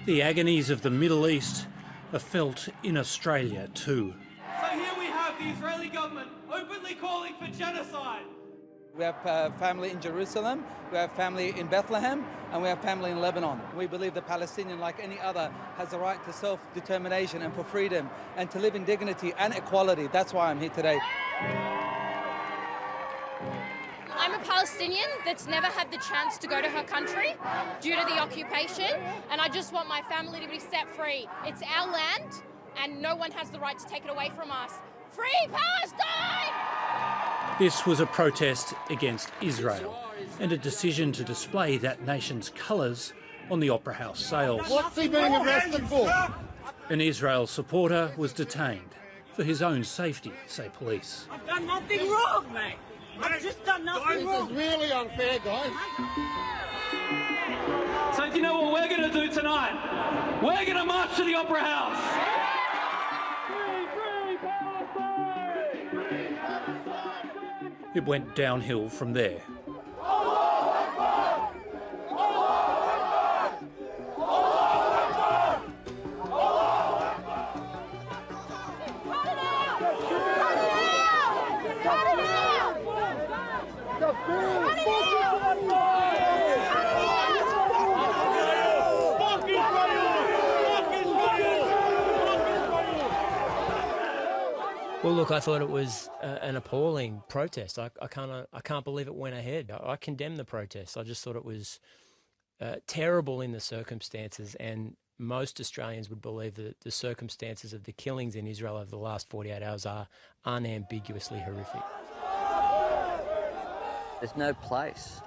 The agonies of the Middle East are felt in Australia too. So here we have the Israeli government openly calling for genocide. We have family in Jerusalem, we have family in Bethlehem, and we have family in Lebanon. We believe the Palestinian, like any other, has the right to self-determination and for freedom and to live in dignity and equality. That's why I'm here today. I'm a Palestinian that's never had the chance to go to her country due to the occupation, and I just want my family to be set free. It's our land, and no one has the right to take it away from us. Free Palestine! This was a protest against Israel and a decision to display that nation's colours on the Opera House sales. What's he being arrested for? An Israel supporter was detained for his own safety, say police. I've done nothing wrong, mate. I've just done nothing wrong. This is really unfair, guys. So do you know what we're going to do tonight? We're going to march to the Opera House. It went downhill from there. Well, look, I thought it was an appalling protest. I can't believe it went ahead. I condemn the protest. I just thought it was terrible in the circumstances, and most Australians would believe that the circumstances of the killings in Israel over the last 48 hours are unambiguously horrific. There's no place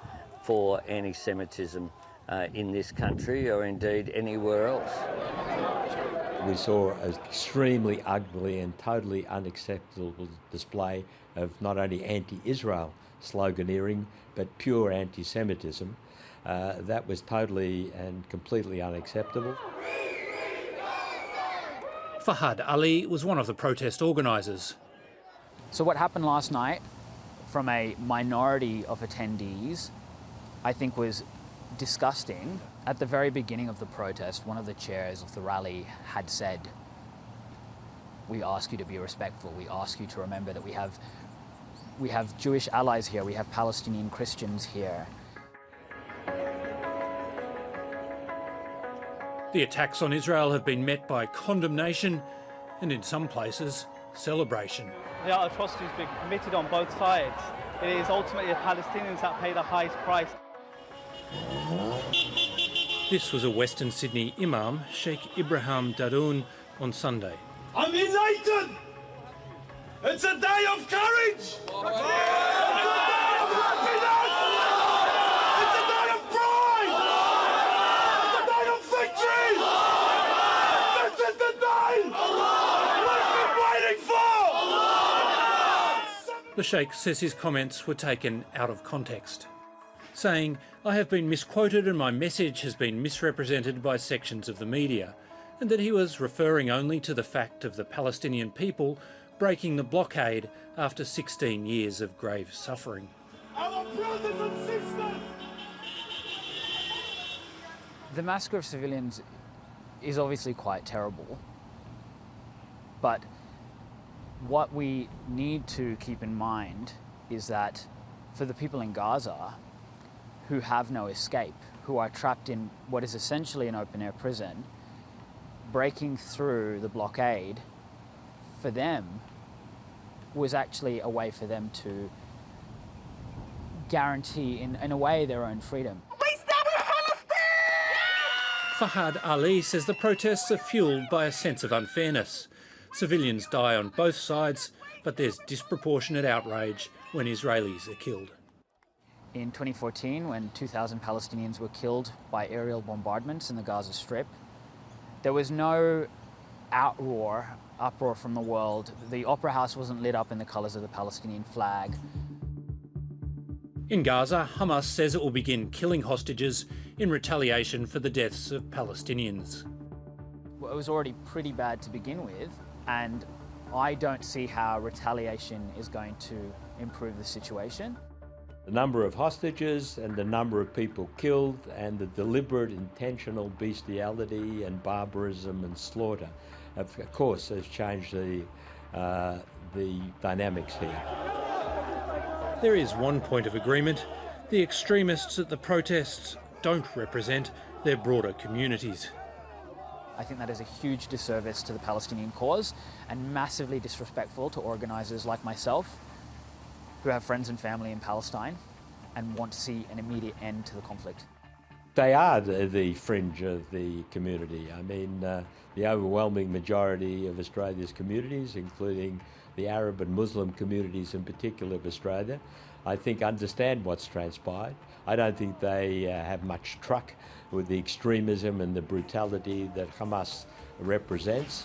for anti-Semitism in this country or indeed anywhere else. We saw an extremely ugly and totally unacceptable display of not only anti-Israel sloganeering, but pure anti-Semitism. That was totally and completely unacceptable. Fahad Ali was one of the protest organisers. So what happened last night from a minority of attendees, I think was disgusting. At the very beginning of the protest, one of the chairs of the rally had said, "We ask you to be respectful. We ask you to remember that we have Jewish allies here. We have Palestinian Christians here." The attacks on Israel have been met by condemnation and, in some places, celebration. There are atrocities being committed on both sides. It is ultimately the Palestinians that pay the highest price. This was a Western Sydney Imam, Sheikh Ibrahim Daroon, on Sunday. I'm elated! It's a day of courage! It's a day of happiness! It's a day of pride! It's a day of victory! This is the day we've been waiting for! The Sheikh says his comments were taken out of context, saying, "I have been misquoted and my message has been misrepresented by sections of the media," and that he was referring only to the fact of the Palestinian people breaking the blockade after 16 years of grave suffering. Our brothers and sisters! The massacre of civilians is obviously quite terrible, but what we need to keep in mind is that for the people in Gaza who have no escape, who are trapped in what is essentially an open-air prison, breaking through the blockade for them was actually a way for them to guarantee, in a way, their own freedom. Fahad Ali says the protests are fuelled by a sense of unfairness. Civilians die on both sides, but there's disproportionate outrage when Israelis are killed. In 2014, when 2,000 Palestinians were killed by aerial bombardments in the Gaza Strip, there was no uproar from the world. The Opera House wasn't lit up in the colours of the Palestinian flag. In Gaza, Hamas says it will begin killing hostages in retaliation for the deaths of Palestinians. Well, it was already pretty bad to begin with, and I don't see how retaliation is going to improve the situation. The number of hostages and the number of people killed and the deliberate intentional bestiality and barbarism and slaughter, of course, has changed the dynamics here. There is one point of agreement. The extremists at the protests don't represent their broader communities. I think that is a huge disservice to the Palestinian cause and massively disrespectful to organisers like myself, who have friends and family in Palestine and want to see an immediate end to the conflict. They are the fringe of the community. I mean, the overwhelming majority of Australia's communities, including the Arab and Muslim communities in particular of Australia, I think understand what's transpired. I don't think they have much truck with the extremism and the brutality that Hamas represents.